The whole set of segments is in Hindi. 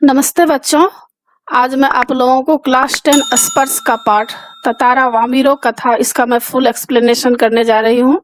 नमस्ते बच्चों। आज मैं आप लोगों को क्लास 10 स्पर्श का पाठ ततारा वामिरो कथा इसका मैं फुल एक्सप्लेनेशन करने जा रही हूँ।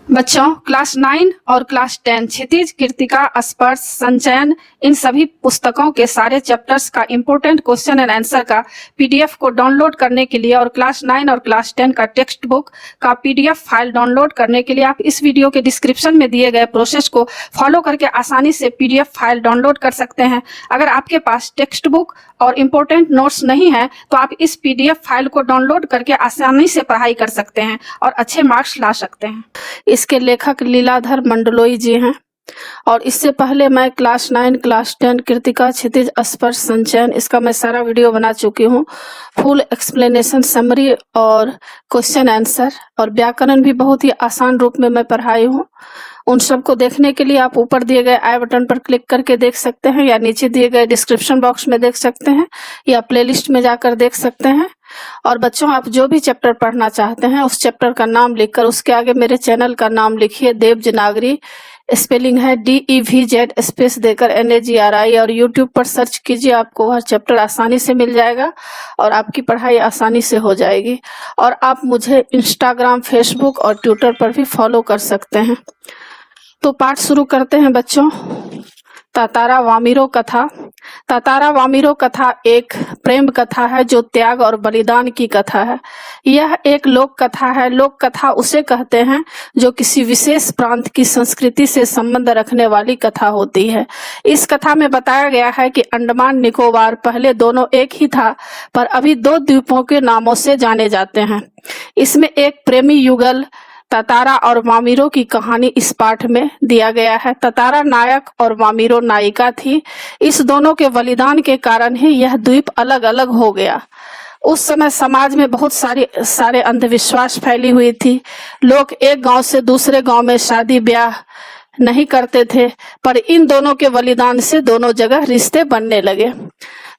बच्चों, क्लास 9 और क्लास 10 क्षितिज, कृतिका, स्पर्श, संचयन, इन सभी पुस्तकों के सारे चैप्टर्स का इम्पोर्टेंट क्वेश्चन एंड आंसर का पीडीएफ को डाउनलोड करने के लिए और क्लास 9 और क्लास 10 का टेक्स्ट बुक का पीडीएफ फाइल डाउनलोड करने के लिए आप इस वीडियो के डिस्क्रिप्शन में दिए गए प्रोसेस को फॉलो करके आसानी से पीडीएफ फाइल डाउनलोड कर सकते हैं। अगर आपके पास टेक्स्ट बुक और इम्पोर्टेंट नोट्स नहीं है तो आप इस पीडीएफ फाइल को डाउनलोड करके आसानी से पढ़ाई कर सकते हैं और अच्छे मार्क्स ला सकते हैं। इसके लेखक लीलाधर मंडलोई जी हैं और इससे पहले मैं क्लास 9, क्लास 10, कृतिका, क्षितिज, स्पर्श, संचयन इसका मैं सारा वीडियो बना चुकी हूँ। फुल एक्सप्लेनेशन, समरी और क्वेश्चन आंसर और व्याकरण भी बहुत ही आसान रूप में मैं पढ़ाई हूँ। उन सबको देखने के लिए आप ऊपर दिए गए आई बटन पर क्लिक करके देख सकते हैं या नीचे दिए गए डिस्क्रिप्शन बॉक्स में देख सकते हैं या प्लेलिस्ट में जाकर देख सकते हैं। और बच्चों, आप जो भी चैप्टर पढ़ना चाहते हैं उस चैप्टर का नाम लिखकर उसके आगे मेरे चैनल का नाम लिखिए। देवजनागरी स्पेलिंग है DEVZ स्पेस देकर NAGRI और यूट्यूब पर सर्च कीजिए, आपको हर चैप्टर आसानी से मिल जाएगा और आपकी पढ़ाई आसानी से हो जाएगी। और आप मुझे इंस्टाग्राम, फेसबुक और ट्विटर पर भी फॉलो कर सकते हैं। तो पाठ शुरू करते हैं बच्चों। ततारा वामिरो कथा। ततारा वामिरो कथा एक प्रेम कथा है जो त्याग और बलिदान की कथा है। यह एक लोक कथा है। लोक कथा उसे कहते हैं जो किसी विशेष प्रांत की संस्कृति से संबंध रखने वाली कथा होती है। इस कथा में बताया गया है कि अंडमान निकोबार पहले दोनों एक ही था पर अभी दो द्वीपों के नामों से जाने जाते हैं। इसमें एक प्रेमी युगल ततारा और वामिरो की कहानी इस पाठ में दिया गया है। ततारा नायक और वामिरो नायिका थी। इस दोनों के बलिदान के कारण ही यह द्वीप अलग अलग हो गया। उस समय समाज में बहुत सारे अंधविश्वास फैली हुई थी। लोग एक गांव से दूसरे गांव में शादी ब्याह नहीं करते थे, पर इन दोनों के बलिदान से दोनों जगह रिश्ते बनने लगे।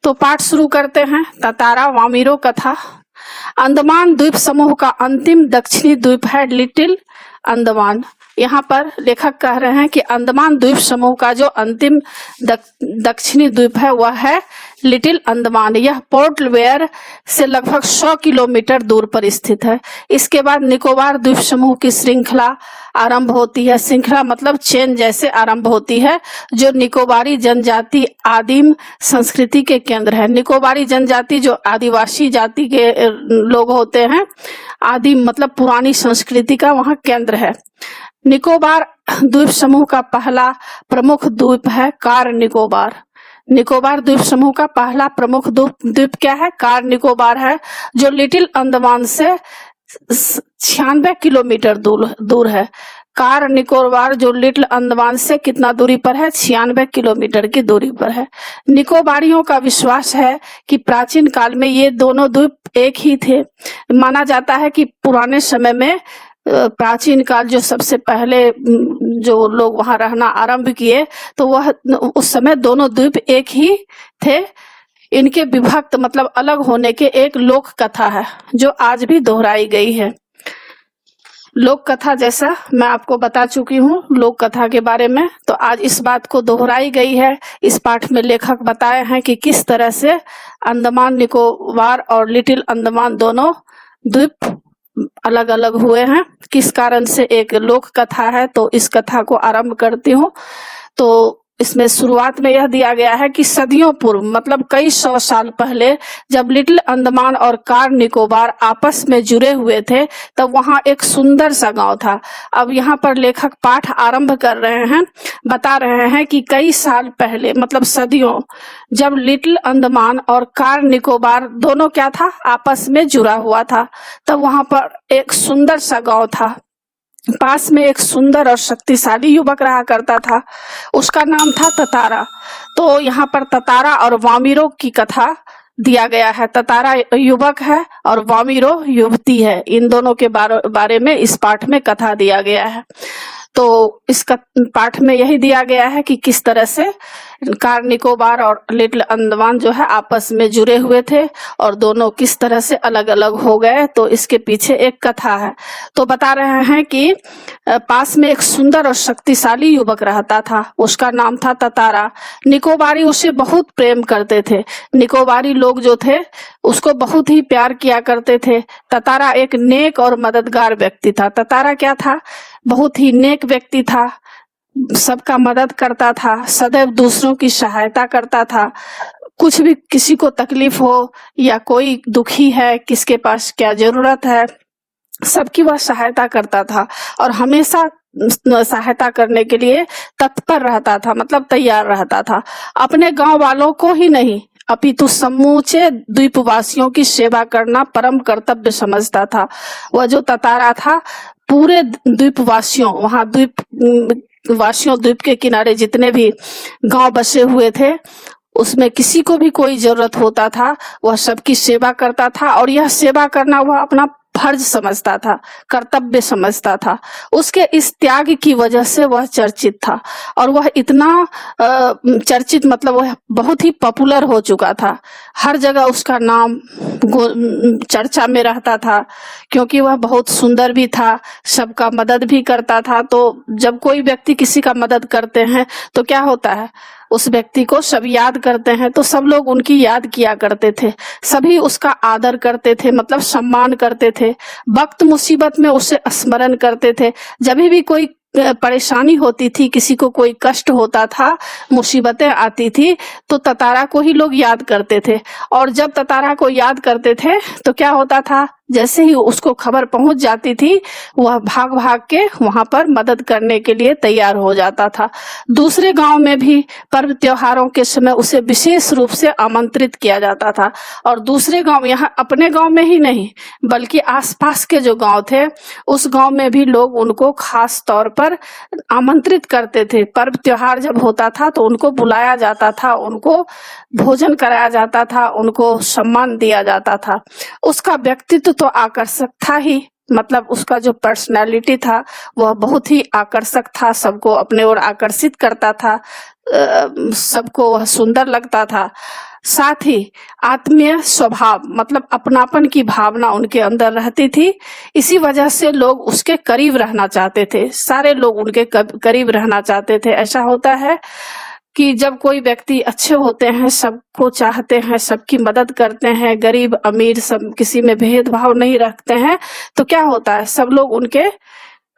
तो पाठ शुरू करते हैं। ततारा वामिरो कथा। अंडमान द्वीप समूह का अंतिम दक्षिणी द्वीप है लिटिल अंडमान। यहाँ पर लेखक कह रहे हैं कि अंडमान द्वीप समूह का जो अंतिम दक्षिणी द्वीप है वह है लिटिल अंडमान। यह पोर्ट ब्लेयर से लगभग 100 किलोमीटर दूर पर स्थित है। इसके बाद निकोबार द्वीप समूह की श्रृंखला आरंभ होती है। श्रृंखला मतलब चेन जैसे आरंभ होती है, जो निकोबारी जनजाति आदिम संस्कृति के केंद्र है। निकोबारी जनजाति जो आदिवासी जाति के लोग होते हैं, आदिम मतलब पुरानी संस्कृति का वहाँ केंद्र है। निकोबार द्वीप समूह का पहला प्रमुख द्वीप है कार निकोबार। निकोबार द्वीप समूह का पहला प्रमुख द्वीप क्या है? कार निकोबार है, जो लिटिल अंडमान से 96 किलोमीटर दूर है। कार निकोबार जो लिटिल अंडमान से कितना दूरी पर है? 96 किलोमीटर की दूरी पर है। निकोबारियों का विश्वास है कि प्राचीन काल में ये दोनों द्वीप एक ही थे। माना जाता है कि पुराने समय में प्राचीन काल जो सबसे पहले जो लोग वहां रहना आरंभ किए तो वह उस समय दोनों द्वीप एक ही थे। इनके विभक्त मतलब अलग होने के एक लोक कथा है जो आज भी दोहराई गई है। लोक कथा जैसा मैं आपको बता चुकी हूँ लोक कथा के बारे में, तो आज इस बात को दोहराई गई है। इस पाठ में लेखक बताए हैं कि किस तरह से अंडमान निकोबार और लिटिल अंडमान दोनों द्वीप अलग अलग हुए हैं, किस कारण से एक लोक कथा है। तो इस कथा को आरंभ करती हूँ। तो इसमें शुरुआत में यह दिया गया है कि सदियों पूर्व मतलब कई 100 साल पहले जब लिटिल अंडमान और कार निकोबार आपस में जुड़े हुए थे तब वहां एक सुंदर सा गांव था। अब यहाँ पर लेखक पाठ आरंभ कर रहे हैं, बता रहे हैं कि कई साल पहले मतलब सदियों, जब लिटिल अंडमान और कार निकोबार दोनों क्या था? आपस में जुड़ा हुआ था, तब वहां पर एक सुंदर सा गांव था। पास में एक सुंदर और शक्तिशाली युवक रहा करता था, उसका नाम था ततारा। तो यहाँ पर ततारा और वामिरो की कथा दिया गया है। ततारा युवक है और वामिरो युवती है। इन दोनों के बारे में इस पाठ में कथा दिया गया है। तो इसका पाठ में यही दिया गया है कि किस तरह से कार निकोबार और लिटिल अंडमान जो है आपस में जुड़े हुए थे और दोनों किस तरह से अलग अलग हो गए। तो इसके पीछे एक कथा है। तो बता रहे हैं कि पास में एक सुंदर और शक्तिशाली युवक रहता था, उसका नाम था ततारा। निकोबारी उसे बहुत प्रेम करते थे। निकोबारी लोग जो थे उसको बहुत ही प्यार किया करते थे। ततारा एक नेक और मददगार व्यक्ति था। ततारा क्या था? बहुत ही नेक व्यक्ति था, सबका मदद करता था, सदैव दूसरों की सहायता करता था। कुछ भी किसी को तकलीफ हो या कोई दुखी है, किसके पास क्या जरूरत है, सबकी वह सहायता करता था और हमेशा सहायता करने के लिए तत्पर रहता था, मतलब तैयार रहता था। अपने गांव वालों को ही नहीं अपितु समूचे द्वीपवासियों की सेवा करना परम कर्तव्य समझता था। वह जो ततारा था पूरे द्वीपवासियों, वहां द्वीप के किनारे जितने भी गांव बसे हुए थे उसमें किसी को भी कोई जरूरत होता था वह सबकी सेवा करता था और यह सेवा करना वह अपना फर्ज समझता था, कर्तव्य समझता था। उसके इस त्याग की वजह से वह चर्चित था और वह इतना चर्चित, मतलब वह बहुत ही पॉपुलर हो चुका था। हर जगह उसका नाम चर्चा में रहता था क्योंकि वह बहुत सुंदर भी था, सबका मदद भी करता था। तो जब कोई व्यक्ति किसी का मदद करते हैं तो क्या होता है, उस व्यक्ति को सब याद करते हैं, तो सब लोग उनकी याद किया करते थे, सभी उसका आदर करते थे, मतलब सम्मान करते थे। वक्त मुसीबत में उसे स्मरण करते थे। जब भी कोई परेशानी होती थी, किसी को कोई कष्ट होता था, मुसीबतें आती थी, तो ततारा को ही लोग याद करते थे। और जब ततारा को याद करते थे तो क्या होता था, जैसे ही उसको खबर पहुंच जाती थी वह भाग भाग के वहां पर मदद करने के लिए तैयार हो जाता था। दूसरे गांव में भी पर्व त्योहारों के समय उसे विशेष रूप से आमंत्रित किया जाता था और दूसरे गांव, यहाँ अपने गांव में ही नहीं बल्कि आसपास के जो गांव थे उस गांव में भी लोग उनको खास तौर पर आमंत्रित करते थे। पर्व त्योहार जब होता था तो उनको बुलाया जाता था, उनको भोजन कराया जाता था, उनको सम्मान दिया जाता था। उसका व्यक्तित्व तो आकर्षक था ही, मतलब उसका जो पर्सनालिटी था वह बहुत ही आकर्षक था, सबको अपने ओर आकर्षित करता था, सबको वह सुंदर लगता था। साथ ही आत्मीय स्वभाव, मतलब अपनापन की भावना उनके अंदर रहती थी। इसी वजह से लोग उसके करीब रहना चाहते थे, सारे लोग उनके करीब रहना चाहते थे। ऐसा होता है कि जब कोई व्यक्ति अच्छे होते हैं, सबको चाहते हैं, सबकी मदद करते हैं, गरीब अमीर सब किसी में भेदभाव नहीं रखते हैं, तो क्या होता है, सब लोग उनके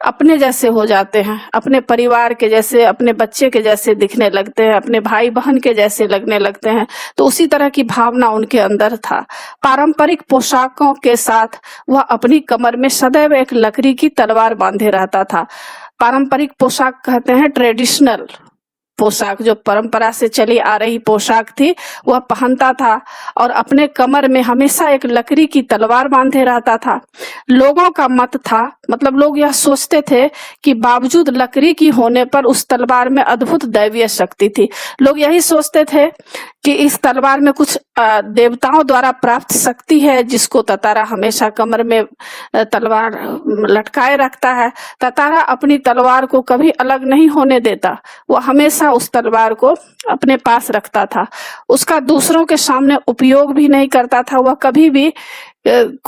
अपने जैसे हो जाते हैं, अपने परिवार के जैसे, अपने बच्चे के जैसे दिखने लगते हैं, अपने भाई बहन के जैसे लगने लगते हैं। तो उसी तरह की भावना उनके अंदर था। पारंपरिक पोशाकों के साथ वह अपनी कमर में सदैव एक लकड़ी की तलवार बांधे रहता था। पारंपरिक पोशाक कहते हैं ट्रेडिशनल पोशाक, जो परंपरा से चली आ रही पोशाक थी वह पहनता था और अपने कमर में हमेशा एक लकड़ी की तलवार बांधे रहता था। लोगों का मत था, मतलब लोग यह सोचते थे कि बावजूद लकड़ी की होने पर उस तलवार में अद्भुत दैवीय शक्ति थी। लोग यही सोचते थे कि इस तलवार में कुछ देवताओं द्वारा प्राप्त शक्ति है, जिसको ततारा हमेशा कमर में तलवार लटकाए रखता है। ततारा अपनी तलवार को कभी अलग नहीं होने देता, वह हमेशा उस तलवार को अपने पास रखता था। उसका दूसरों के सामने उपयोग भी नहीं करता था, वह कभी भी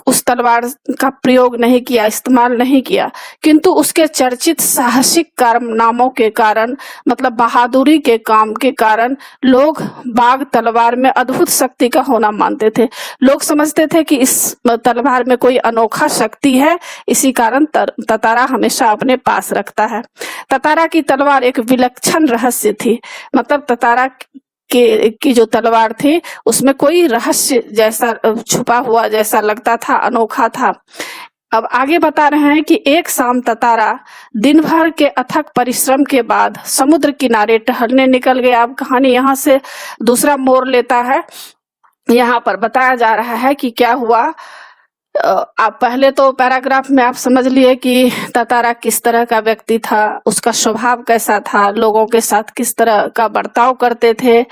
उस तलवार का प्रयोग नहीं किया, इस्तेमाल नहीं किया। किंतु उसके चर्चित साहसिक कारनामों के कारण, मतलब बहादुरी के काम के कारण, लोग बाघ तलवार में अद्भुत शक्ति का होना मानते थे। लोग समझते थे कि इस तलवार में कोई अनोखा शक्ति है, इसी कारण ततारा हमेशा अपने पास रखता है। ततारा की तलवार एक विलक्षण रहस्य थी, मतलब ततारा की जो तलवार थी उसमें कोई रहस्य जैसा छुपा हुआ जैसा लगता था, अनोखा था। अब आगे बता रहे हैं कि एक शाम ततारा दिन भर के अथक परिश्रम के बाद समुद्र किनारे टहलने निकल गया। अब कहानी यहाँ से दूसरा मोड़ लेता है। यहाँ पर बताया जा रहा है कि क्या हुआ आप पहले तो पैराग्राफ में आप समझ लिए कि तातारा किस तरह का व्यक्ति था, उसका स्वभाव कैसा था, लोगों के साथ किस तरह का बर्ताव करते थे,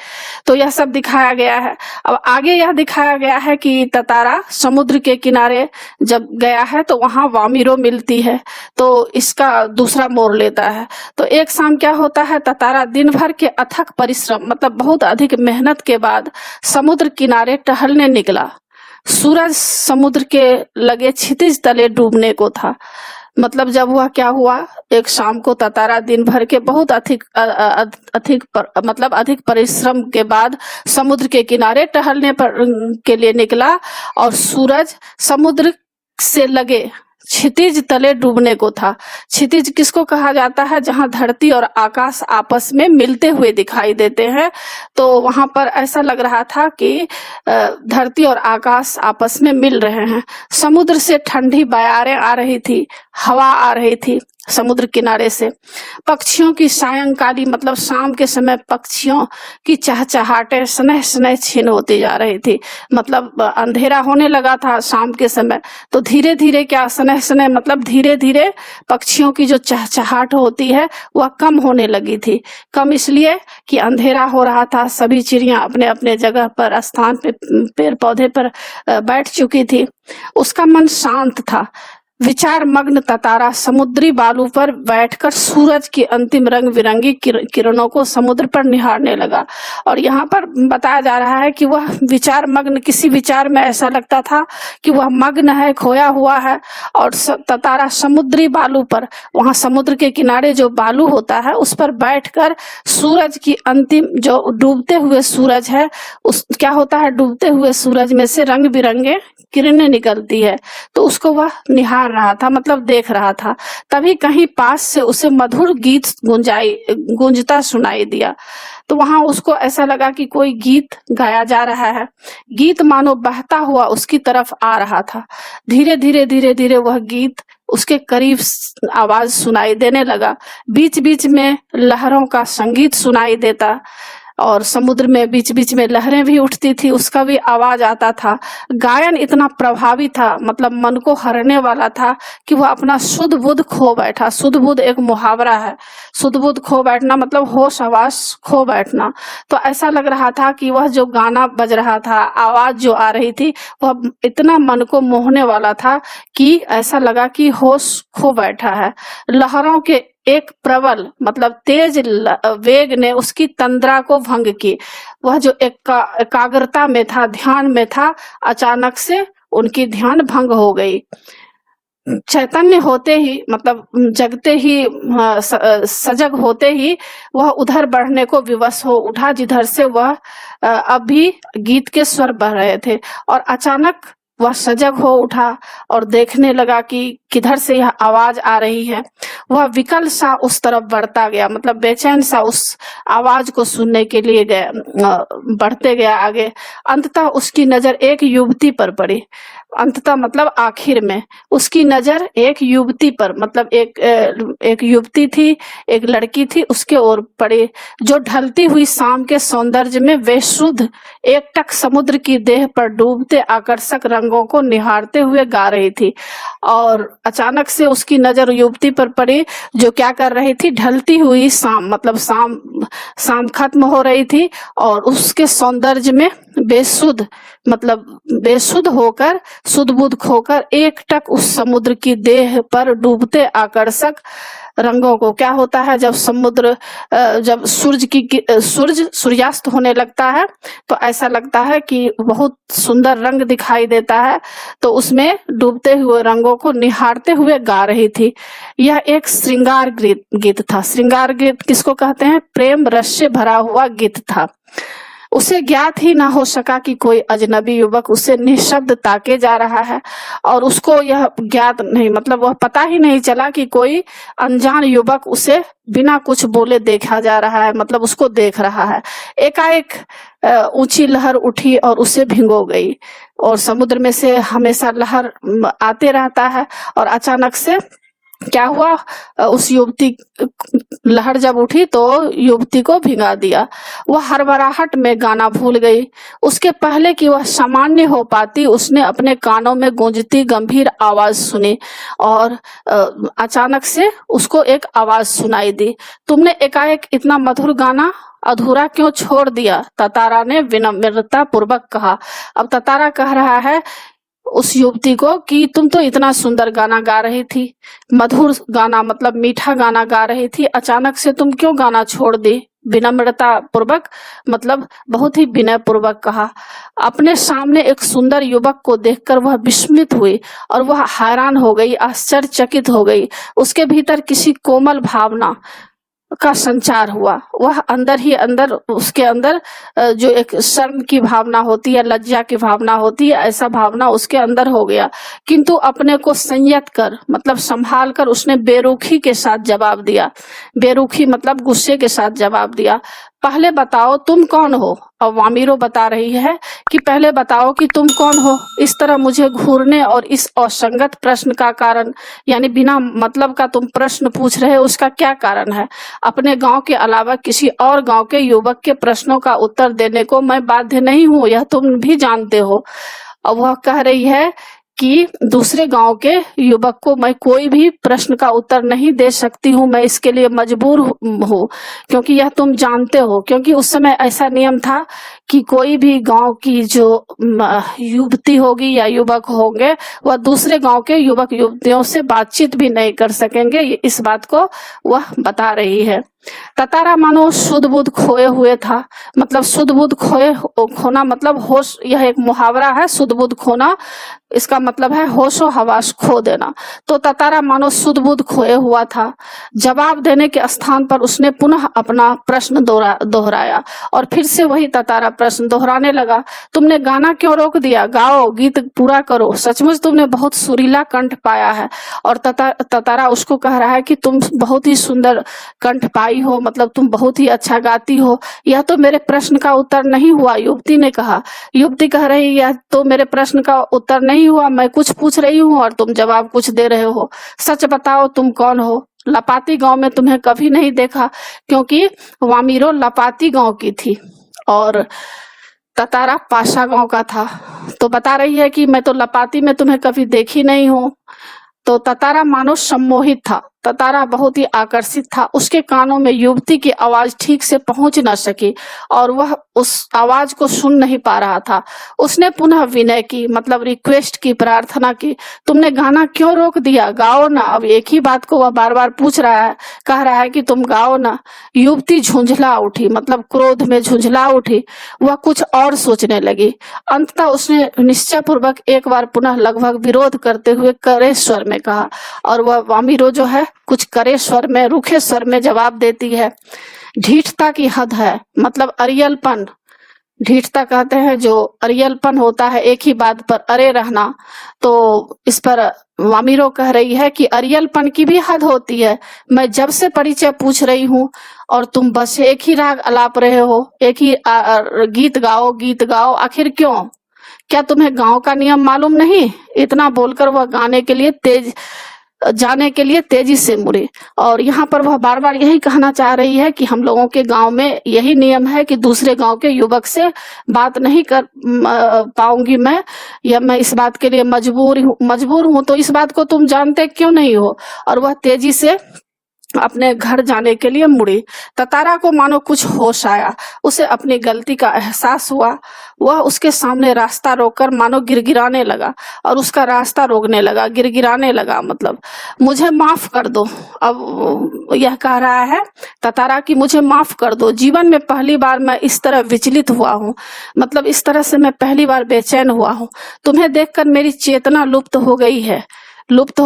तो यह सब दिखाया गया है। अब आगे यह दिखाया गया है कि तातारा समुद्र के किनारे जब गया है तो वहां वामिरो मिलती है, तो इसका दूसरा मोड़ लेता है। तो एक शाम क्या होता है, तातारा दिन भर के अथक परिश्रम मतलब बहुत अधिक मेहनत के बाद समुद्र किनारे टहलने निकला। सूरज समुद्र के लगे क्षितिज तले डूबने को था। मतलब जब वह क्या हुआ, एक शाम को तातारा दिन भर के बहुत अधिक परिश्रम के बाद समुद्र के किनारे टहलने के लिए निकला और सूरज समुद्र से लगे क्षितिज तले डूबने को था। क्षितिज किसको कहा जाता है, जहां धरती और आकाश आपस में मिलते हुए दिखाई देते हैं। तो वहां पर ऐसा लग रहा था कि धरती और आकाश आपस में मिल रहे हैं। समुद्र से ठंडी बयारें आ रही थी, हवा आ रही थी समुद्र किनारे से। पक्षियों की सायंकाली मतलब शाम के समय पक्षियों की चहचहाटे स्नेह स्नेह छीन होती जा रही थी। मतलब अंधेरा होने लगा था शाम के समय, तो धीरे धीरे क्या स्नेह स्नेह मतलब धीरे धीरे पक्षियों की जो चहचहाट होती है वह कम होने लगी थी। कम इसलिए कि अंधेरा हो रहा था, सभी चिड़ियां अपने अपने जगह पर स्थान पे पेड़ पौधे पर बैठ चुकी थी। उसका मन शांत था। विचार मग्न तातारा समुद्री बालू पर बैठकर सूरज की अंतिम रंग बिरंगी किरणों को समुद्र पर निहारने लगा। और यहाँ पर बताया जा रहा है कि वह विचार मग्न, किसी विचार में ऐसा लगता था कि वह मग्न है, खोया हुआ है। और तातारा समुद्री बालू पर, वहां समुद्र के किनारे जो बालू होता है उस पर बैठकर सूरज की अंतिम जो डूबते हुए सूरज है, उस क्या होता है, डूबते हुए सूरज में से रंग बिरंगे किरणें निकलती है, तो उसको वह निहार रहा था, मतलब देख रहा था। तभी कहीं पास से उसे मधुर गीत गूंजता सुनाई दिया। तो वहां उसको ऐसा लगा कि कोई गीत गाया जा रहा है। गीत मानो बहता हुआ उसकी तरफ आ रहा था। धीरे धीरे धीरे धीरे वह गीत उसके करीब आवाज सुनाई देने लगा। बीच बीच में लहरों का संगीत सुनाई देता और समुद्र में बीच बीच में लहरें भी उठती थी, उसका भी आवाज आता था। गायन इतना प्रभावी था, मतलब मन को हरने वाला था कि वह अपना सुध बुध खो बैठा। सुध बुध एक मुहावरा है, सुध बुध खो बैठना मतलब होश आवाज खो बैठना। तो ऐसा लग रहा था कि वह जो गाना बज रहा था, आवाज जो आ रही थी, वह इतना मन को मोहने वाला था कि ऐसा लगा कि होश खो बैठा है। लहरों के एक प्रबल मतलब तेज वेग ने उसकी तंद्रा को भंग की। वह जो एकाग्रता में था, ध्यान में था, अचानक से उनकी ध्यान भंग हो गई। चैतन्य होते ही मतलब जगते ही, सजग होते ही वह उधर बढ़ने को विवश हो उठा जिधर से वह अभी गीत के स्वर बह रहे थे। और अचानक वह सजग हो उठा और देखने लगा कि किधर से यह आवाज आ रही है। वह विकल सा उस तरफ बढ़ता गया, मतलब बेचैन सा उस आवाज को सुनने के लिए गया, बढ़ते गया आगे। अंततः उसकी नजर एक युवती पर पड़ी। अंततः मतलब आखिर में उसकी नजर एक युवती पर, मतलब एक युवती थी, एक लड़की थी, उसके ओर पड़ी, जो ढलती हुई शाम के सौंदर्य में बेसुध एकटक समुद्र की देह पर डूबते आकर्षक रंगों को निहारते हुए गा रही थी। और अचानक से उसकी नजर युवती पर पड़ी जो क्या कर रही थी, ढलती हुई शाम, मतलब शाम खत्म हो रही थी और उसके सौंदर्य में बेसुध होकर, सुध बुध खोकर एकटक उस समुद्र की देह पर डूबते आकर्षक रंगों को, क्या होता है जब समुद्र, जब सूर्यास्त होने लगता है तो ऐसा लगता है कि बहुत सुंदर रंग दिखाई देता है, तो उसमें डूबते हुए रंगों को निहारते हुए गा रही थी। यह एक श्रृंगार गीत था। श्रृंगार गीत किसको कहते हैं? प्रेम रस से भरा हुआ गीत था। उसे ज्ञात ही ना हो सका कि कोई अजनबी युवक उसे निःशब्द ताके जा रहा है, और उसको यह ज्ञात नहीं, मतलब वह पता ही नहीं चला कि कोई अनजान युवक उसे बिना कुछ बोले देखा जा रहा है, मतलब उसको देख रहा है। एकाएक ऊंची लहर उठी और उसे भिगो गई। और समुद्र में से हमेशा लहर आते रहता है और अचानक से क्या हुआ, उस युवती लहर जब उठी तो युवती को भिगा दिया। वह हड़बड़ाहट में गाना भूल गई। उसके पहले कि वह सामान्य हो पाती, उसने अपने कानों में गूंजती गंभीर आवाज सुनी और अचानक से उसको एक आवाज सुनाई दी। तुमने एकाएक इतना मधुर गाना अधूरा क्यों छोड़ दिया? ततारा ने विनम्रता पूर्वक कहा। अब ततारा कह रहा है उस युवती को कि तुम तो इतना सुंदर गाना गा रही थी, मधुर गाना मतलब मीठा गाना गा रही थी, अचानक से तुम क्यों गाना छोड़ दी? विनम्रता पूर्वक मतलब बहुत ही विनय पूर्वक कहा। अपने सामने एक सुंदर युवक को देखकर वह विस्मित हुई और वह हैरान हो गई, आश्चर्यचकित हो गई। उसके भीतर किसी कोमल भावना का संचार हुआ। वह अंदर ही अंदर उसके अंदर जो एक शर्म की भावना होती है, लज्जा की भावना होती है, ऐसा भावना उसके अंदर हो गया। किंतु अपने को संयत कर मतलब संभाल कर उसने बेरुखी के साथ जवाब दिया। बेरुखी मतलब गुस्से के साथ जवाब दिया। पहले बताओ तुम कौन हो? और वामिरो बता रही है कि पहले बताओ कि तुम कौन हो? इस तरह मुझे घूरने और इस असंगत प्रश्न का कारण यानी बिना मतलब का तुम प्रश्न पूछ रहे हो, उसका क्या कारण है? अपने गांव के अलावा किसी और गांव के युवक के प्रश्नों का उत्तर देने को मैं बाध्य नहीं हूं, यह तुम भी जानते हो। अब वह कह रही है कि दूसरे गांव के युवक को मैं कोई भी प्रश्न का उत्तर नहीं दे सकती हूँ, मैं इसके लिए मजबूर हूँ, क्योंकि यह तुम जानते हो। क्योंकि उस समय ऐसा नियम था कि कोई भी गांव की जो युवती होगी या युवक होंगे वह दूसरे गांव के युवक युवतियों से बातचीत भी नहीं कर सकेंगे, इस बात को वह बता रही है। ततारा मानो शुद्ध बुद्ध खोए हुए था। मतलब शुद्ध बुद्ध खोना मतलब होश, यह एक मुहावरा है, शुद्ध बुद्ध खोना इसका मतलब है होशो हवास खो देना। तो ततारा मानो शुद्ध बुद्ध खोए हुआ था। जवाब देने के स्थान पर उसने पुनः अपना प्रश्न दोहराया और फिर से वही ततारा प्रश्न दोहराने लगा। तुमने गाना क्यों रोक दिया? गाओ, गीत पूरा करो, सचमुच तुमने बहुत सुरीला कंठ पाया है। और ततारा उसको कह रहा है कि तुम बहुत ही सुंदर कंठ पाई हो, मतलब तुम बहुत ही अच्छा गाती हो। यह तो मेरे प्रश्न का उत्तर नहीं हुआ, युवती ने कहा। युवती कह रही यह तो मेरे प्रश्न का उत्तर नहीं हुआ, मैं कुछ पूछ रही हूँ और तुम जवाब कुछ दे रहे हो। सच बताओ तुम कौन हो? लपाती गांव में तुम्हें कभी नहीं देखा, क्योंकि वामिरो लपाती गांव की थी और ततारा पाशा गांव का था। तो बता रही है कि मैं तो लपाती में तुम्हें कभी देखी नहीं हूँ। तो ततारा मानो सम्मोहित था। ततारा बहुत ही आकर्षित था। उसके कानों में युवती की आवाज ठीक से पहुंच न सकी और वह उस आवाज को सुन नहीं पा रहा था। उसने पुनः विनय की मतलब रिक्वेस्ट की, प्रार्थना की, तुमने गाना क्यों रोक दिया? गाओ ना। अब एक ही बात को वह बार बार पूछ रहा है, कह रहा है कि तुम गाओ ना। युवती झुंझला उठी मतलब क्रोध में झुंझला उठी। वह कुछ और सोचने लगी। अंततः उसने निश्चय पूर्वक एक बार पुनः लगभग विरोध करते हुए कड़े स्वर में कहा और वह वामिरो जो है कुछ कड़े स्वर में, रूखे स्वर में जवाब देती है। ढीठता की हद है, मतलब अरियलपन। ढीठता कहते हैं जो अरियलपन होता है, एक ही बात पर अरे रहना। तो इस पर वामिरो कह रही है कि अरियलपन की भी हद होती है। मैं जब से परिचय पूछ रही हूँ और तुम बस एक ही राग अलाप रहे हो, एक ही गीत गाओ गीत गाओ। आखिर क्यों? क्या तुम्हें गांव का नियम मालूम नहीं? इतना बोलकर वह जाने के लिए तेजी से मुड़ी। और यहाँ पर वह बार बार यही कहना चाह रही है कि हम लोगों के गांव में यही नियम है कि दूसरे गांव के युवक से बात नहीं कर पाऊंगी मैं, या मैं इस बात के लिए मजबूर हूँ। तो इस बात को तुम जानते क्यों नहीं हो? और वह तेजी से अपने घर जाने के लिए मुड़ी। ततारा को मानो कुछ होश आया, उसे अपनी गलती का एहसास हुआ। वह उसके सामने रास्ता रोककर मानो गिड़गिड़ाने लगा और उसका रास्ता रोकने लगा, गिड़गिड़ाने लगा मतलब मुझे माफ कर दो। अब यह कह रहा है ततारा कि मुझे माफ कर दो, जीवन में पहली बार मैं इस तरह विचलित हुआ हूँ, मतलब इस तरह से मैं पहली बार बेचैन हुआ हूँ। तुम्हें देखकर मेरी चेतना लुप्त हो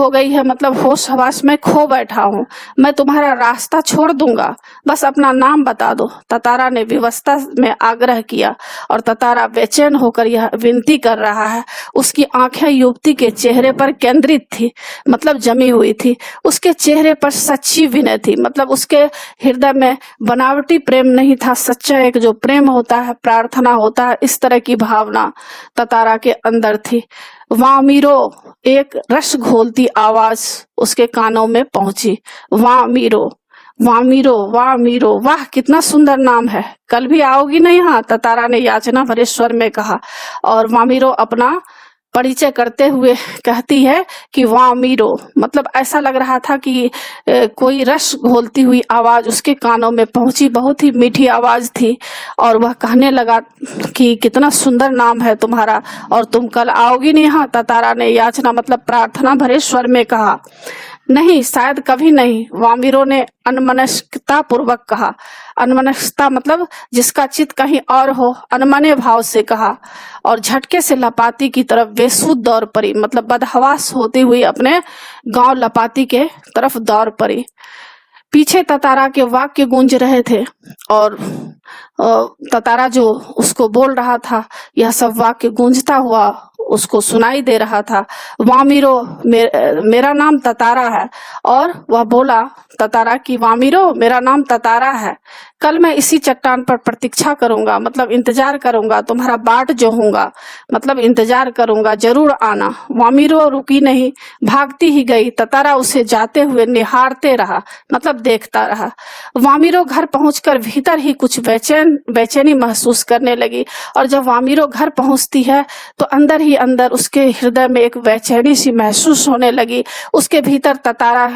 गई है मतलब होश हवास में खो बैठा हूँ। मैं तुम्हारा रास्ता छोड़ दूंगा, बस अपना नाम बता दो। ततारा ने विवशता में आग्रह किया और ततारा बेचैन होकर यह विनती कर रहा है। उसकी आंखें युवती के चेहरे पर केंद्रित थी, मतलब जमी हुई थी। उसके चेहरे पर सच्ची विनय थी, मतलब उसके हृदय में बनावटी प्रेम नहीं था, सच्चा एक जो प्रेम होता है, प्रार्थना होता है, इस तरह की भावना ततारा के अंदर थी। वामिरो, एक रस घोलती आवाज उसके कानों में पहुंची। वामिरो, वामिरो, वामिरो, वाह कितना सुंदर नाम है, कल भी आओगी ना यहाँ, ततारा ने याचना भरे स्वर में कहा। और वामिरो अपना परिचय करते हुए कहती है कि वामिरो, मतलब ऐसा लग रहा था कि कोई रस घोलती हुई आवाज उसके कानों में पहुंची, बहुत ही मीठी आवाज थी। और वह कहने लगा कि कितना सुंदर नाम है तुम्हारा, और तुम कल आओगी नहीं यहाँ, ततारा ने याचना मतलब प्रार्थना भरे स्वर में कहा। नहीं, शायद कभी नहीं, वामिरो ने अनमनस्कता पूर्वक कहा। अनमनस्कता मतलब जिसका चित्त कहीं और हो, अनमने भाव से कहा। और झटके से लपाती की तरफ बेसुध दौड़ पड़ी, मतलब बदहवास होती हुई अपने गांव लपाती के तरफ दौड़ पड़ी। पीछे ततारा के वाक्य गूंज रहे थे, और ततारा जो उसको बोल रहा था, यह सब वाक्य गूंजता हुआ उसको सुनाई दे रहा था। वामिरो, मेरा नाम ततारा है। और वह बोला ततारा की, वामिरो मेरा नाम ततारा है, कल मैं इसी चट्टान पर प्रतीक्षा करूंगा, मतलब इंतजार करूंगा, तुम्हारा बाट जो होगा, मतलब इंतजार करूंगा, जरूर आना। वामिरो रुकी नहीं, भागती ही गई। ततारा उसे जाते हुए निहारते रहा, मतलब देखता रहा। वामिरो घर पहुंचकर भीतर ही कुछ बेचैनी महसूस करने लगी। और जब वामिरो घर पहुंचती है तो अंदर ही अंदर उसके हृदय में एक बेचैनी सी महसूस होने लगी। उसके भीतर ततारा